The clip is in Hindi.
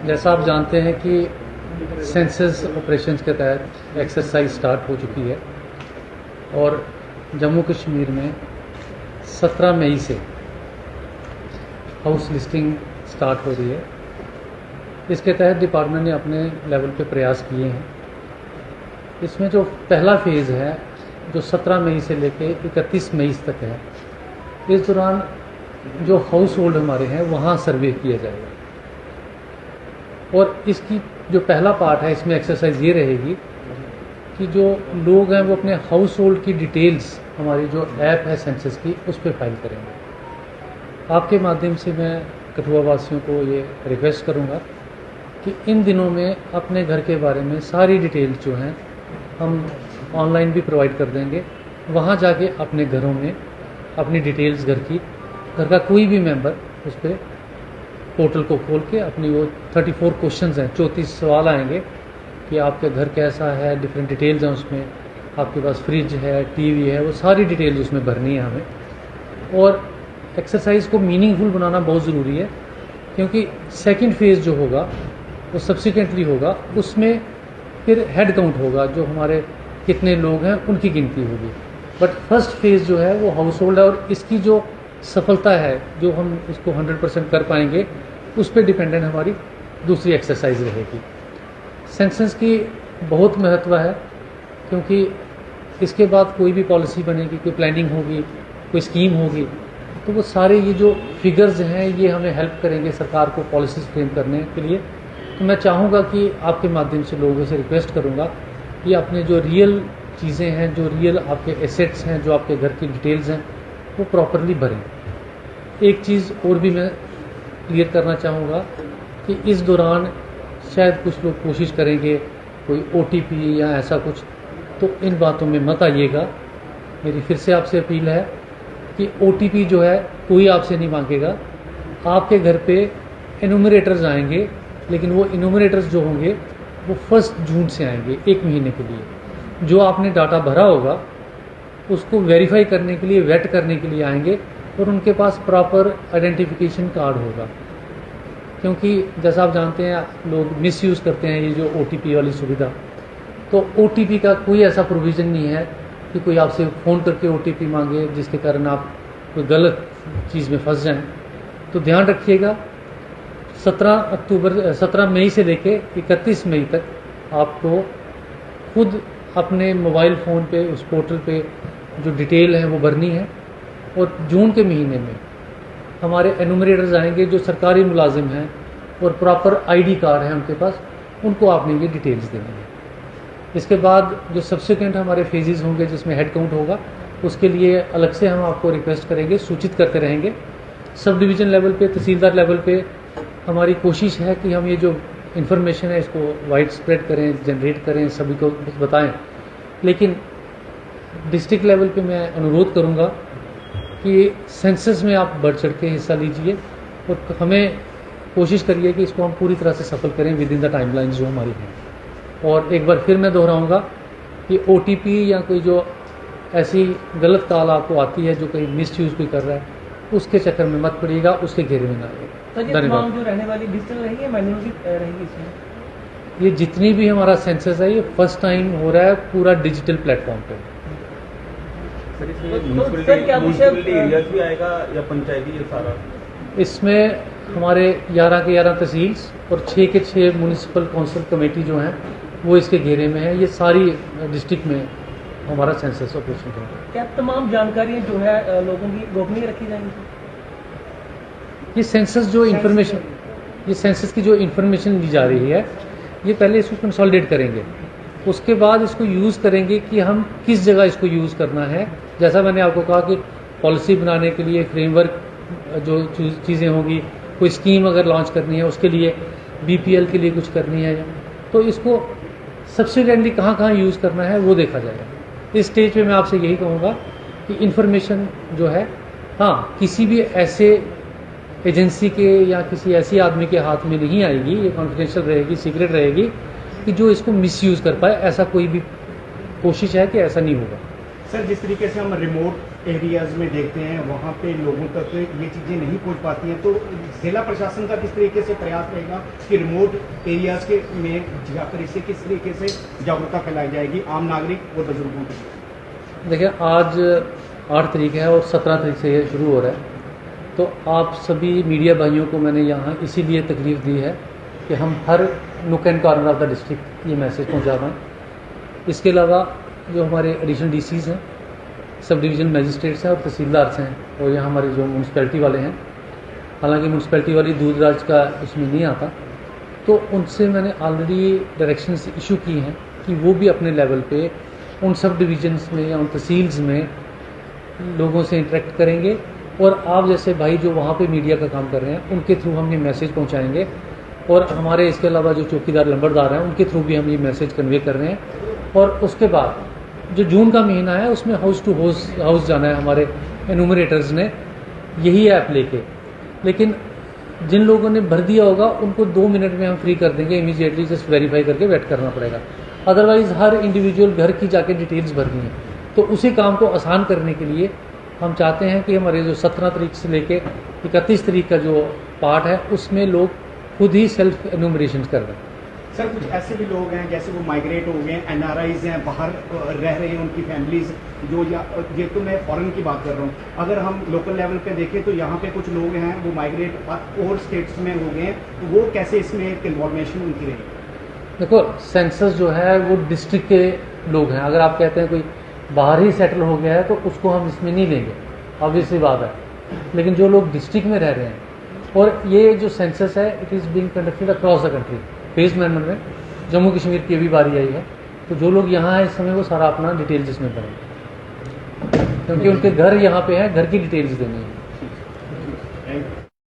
जैसा आप जानते हैं कि सेंसस ऑपरेशंस के तहत एक्सरसाइज स्टार्ट हो चुकी है और जम्मू कश्मीर में 17 मई से हाउस लिस्टिंग स्टार्ट हो रही है। इसके तहत डिपार्टमेंट ने अपने लेवल पे प्रयास किए हैं। इसमें जो पहला फेज़ है जो 17 मई से लेके 31 मई तक है, इस दौरान जो हाउस होल्ड हमारे हैं वहाँ सर्वे किया जाएगा और इसकी जो पहला पार्ट है इसमें एक्सरसाइज ये रहेगी कि जो लोग हैं वो अपने हाउस होल्ड की डिटेल्स हमारी जो ऐप है सेंसस की उस पर फाइल करेंगे। आपके माध्यम से मैं कठुआ वासियों को ये रिक्वेस्ट करूँगा कि इन दिनों में अपने घर के बारे में सारी डिटेल्स जो हैं हम ऑनलाइन भी प्रोवाइड कर देंगे। वहाँ जाके अपने घरों में अपनी डिटेल्स घर का कोई भी मेंबर उस पर पोर्टल को खोल के अपनी वो 34 क्वेश्चंस हैं, 34 सवाल आएंगे कि आपके घर कैसा है, डिफरेंट डिटेल्स हैं उसमें, आपके पास फ्रिज है, टीवी है, वो सारी डिटेल्स उसमें भरनी है हमें। और एक्सरसाइज को मीनिंगफुल बनाना बहुत ज़रूरी है क्योंकि सेकंड फेज़ जो होगा वो सब्सिक्वेंटली होगा, उसमें फिर हेड काउंट होगा, जो हमारे कितने लोग हैं उनकी गिनती होगी। बट फर्स्ट फेज़ जो है वो हाउस होल्ड है और इसकी जो सफलता है, जो हम इसको 100% कर पाएंगे, उस पर डिपेंडेंट हमारी दूसरी एक्सरसाइज रहेगी। सेंसस की बहुत महत्व है क्योंकि इसके बाद कोई भी पॉलिसी बनेगी, कोई प्लानिंग होगी, कोई स्कीम होगी, तो वो सारे ये जो फिगर्स हैं ये हमें हेल्प करेंगे सरकार को पॉलिसीज फ्रेम करने के लिए। तो मैं चाहूँगा कि आपके माध्यम से लोगों से रिक्वेस्ट करूँगा कि अपने जो रियल चीज़ें हैं, जो रियल आपके एसेट्स हैं, जो आपके घर की डिटेल्स हैं, वो प्रॉपरली भरें। एक चीज़ और भी मैं क्लियर करना चाहूँगा कि इस दौरान शायद कुछ लोग कोशिश करेंगे कोई OTP या ऐसा कुछ, तो इन बातों में मत आइएगा। मेरी फिर से आपसे अपील है कि OTP जो है कोई आपसे नहीं मांगेगा। आपके घर पे एनुमरेटर्स आएंगे, लेकिन वो एनुमरेटर्स जो होंगे वो 1 जून से आएंगे 1 महीने के लिए। जो आपने डाटा भरा होगा उसको वेरीफाई करने के लिए, वेट करने के लिए आएंगे और उनके पास प्रॉपर आइडेंटिफिकेशन कार्ड होगा। क्योंकि जैसा आप जानते हैं लोग मिसयूज़ करते हैं ये जो OTP वाली सुविधा, तो OTP का कोई ऐसा प्रोविज़न नहीं है कि कोई आपसे फ़ोन करके OTP मांगे जिसके कारण आप कोई गलत चीज़ में फंस जाएं। तो ध्यान रखिएगा, 17 मई से लेके 31 मई तक आपको खुद अपने मोबाइल फ़ोन पे उस पोर्टल पे जो डिटेल है वो भरनी है। और जून के महीने में हमारे एनुमरेटर्स आएंगे जो सरकारी मुलाजिम हैं और प्रॉपर ID कार्ड है उनके पास, उनको आपने ये डिटेल्स देनी है। इसके बाद जो सब्सिक्वेंट हमारे फेजेस होंगे जिसमें हेड काउंट होगा, उसके लिए अलग से हम आपको रिक्वेस्ट करेंगे, सूचित करते रहेंगे। सब डिवीज़न लेवल पे, तहसीलदार लेवल पे हमारी कोशिश है कि हम ये जो इन्फॉर्मेशन है इसको वाइड स्प्रेड करें, जनरेट करें, सभी को बताएं। लेकिन डिस्ट्रिक्ट लेवल पे मैं अनुरोध करूंगा कि सेंसस में आप बढ़ चढ़ के हिस्सा लीजिए और हमें कोशिश करिए कि इसको हम पूरी तरह से सफल करें विद इन द टाइमलाइंस जो हमारी हैं। और एक बार फिर मैं दोहराऊंगा कि OTP या कोई जो ऐसी गलत कॉल आपको आती है जो कहीं मिसयूज़ कोई कर रहा है, उसके चक्कर में मत पड़िएगा, उसके घेरे में ना आइएगा। धन्यवाद। जो रहने वाली डिजिटल रहेगी, मैनुअल रहेगी इसमें? ये जितनी भी हमारा सेंसस है ये फर्स्ट टाइम हो रहा है पूरा डिजिटल प्लेटफॉर्म पे। म्युनिसिपैलिटी एरियाज भी आएगा या पंचायती ये सारा? इसमें हमारे 11 के 11 तहसील्स और 6 के 6 म्यूनिसिपल काउंसिल कमेटी जो हैं वो इसके घेरे में है। ये सारी डिस्ट्रिक्ट में हमारा सेंसस ऑपरेशन है। क्या तमाम जानकारियाँ जो है लोगों की गोपनीय रखी जाएंगी? ये सेंसस जो इन्फॉर्मेशन, ये सेंसस की जो इन्फॉर्मेशन ली जा रही है, ये पहले इसको कंसोलिडेट करेंगे, उसके बाद इसको यूज़ करेंगे कि हम किस जगह इसको यूज़ करना है। जैसा मैंने आपको कहा कि पॉलिसी बनाने के लिए फ्रेमवर्क जो चीज़ें होंगी, कोई स्कीम अगर लॉन्च करनी है उसके लिए, BPL के लिए कुछ करनी है, तो इसको सब्सिडेंटली कहाँ कहाँ यूज़ करना है वो देखा जाएगा। इस स्टेज पे मैं आपसे यही कहूँगा कि इन्फॉर्मेशन जो है, हाँ, किसी भी ऐसे एजेंसी के या किसी ऐसी आदमी के हाथ में नहीं आएगी, ये कॉन्फिडेंशियल रहेगी, सीक्रेट रहेगी, कि जो इसको मिसयूज़ कर पाए। ऐसा कोई भी कोशिश है कि ऐसा नहीं होगा। सर, जिस तरीके से हम रिमोट एरियाज में देखते हैं वहाँ पे लोगों तक ये चीज़ें नहीं पहुँच पाती हैं, तो जिला प्रशासन का किस तरीके से प्रयास रहेगा कि रिमोट एरियाज के में जाकर इससे किस तरीके से जागरूकता फैलाई जाएगी आम नागरिक और बुजुर्गों की? देखिए, आज 8 तारीख है और 17 तारीख से ये शुरू हो रहा है, तो आप सभी मीडिया भाइयों को मैंने यहाँ इसीलिए तकलीफ दी है कि हम हर nook and corner of the district ये मैसेज पहुँचा पाएँ। इसके अलावा जो हमारे एडिशनल डीसीज़ हैं, सब डिवीज़न मजिस्ट्रेट्स हैं और तहसीलदार्स हैं, और यहाँ हमारे जो म्यूनसिपैलिटी वाले हैं, हालांकि म्यूनसिपैलिटी वाली दूर दराज का उसमें नहीं आता, तो उनसे मैंने ऑलरेडी डायरेक्शंस इशू की हैं कि वो भी अपने लेवल पे उन सब डिवीजन्स में या उन तहसील्स में लोगों से इंटरेक्ट करेंगे, और आप जैसे भाई जो वहाँ पे मीडिया का काम कर रहे हैं उनके थ्रू हम ये मैसेज पहुँचाएँगे, और हमारे इसके अलावा जो चौकीदार लंबरदार हैं उनके थ्रू भी हम ये मैसेज कन्वे कर रहे हैं। और उसके बाद जो जून का महीना है उसमें हाउस टू हाउस जाना है हमारे एनुमरेटर्स ने यही ऐप लेके, लेकिन जिन लोगों ने भर दिया होगा उनको 2 मिनट में हम फ्री कर देंगे, इमीडिएटली जस्ट वेरीफाई करके वेट करना पड़ेगा। अदरवाइज हर इंडिविजुअल घर की जाके डिटेल्स भरनी है, तो उसी काम को आसान करने के लिए हम चाहते हैं कि हमारे जो 17 तारीख से लेके 31 तारीख का जो पार्ट है उसमें लोग खुद ही सेल्फ एनुमरेशन कर रहे हैं। सर, कुछ ऐसे भी लोग हैं जैसे वो माइग्रेट हो गए, एनआरआईज हैं, बाहर रह रहे हैं, उनकी फैमिलीज जो, या ये तो मैं फॉरेन की बात कर रहा हूँ, अगर हम लोकल लेवल पे देखें तो यहाँ पे कुछ लोग हैं वो माइग्रेट और स्टेट्स में हो गए हैं, तो वो कैसे इसमें एक इन्फॉर्मेशन उनकी रहेगी? देखो, सेंसस जो है वो डिस्ट्रिक्ट के लोग हैं, अगर आप कहते हैं कोई बाहर ही सेटल हो गया है तो उसको हम इसमें नहीं लेंगे, ऑब्वियसली बात है। लेकिन जो लोग डिस्ट्रिक्ट में रह रहे हैं, और ये जो सेंसस है it is being conducted across the country phase manner में, जम्मू कश्मीर की भी बारी आई है, तो जो लोग यहाँ हैं इस समय वो सारा अपना डिटेल्स इसमें भरेंगे, क्योंकि उनके घर यहाँ पे हैं, घर की डिटेल्स देनी है।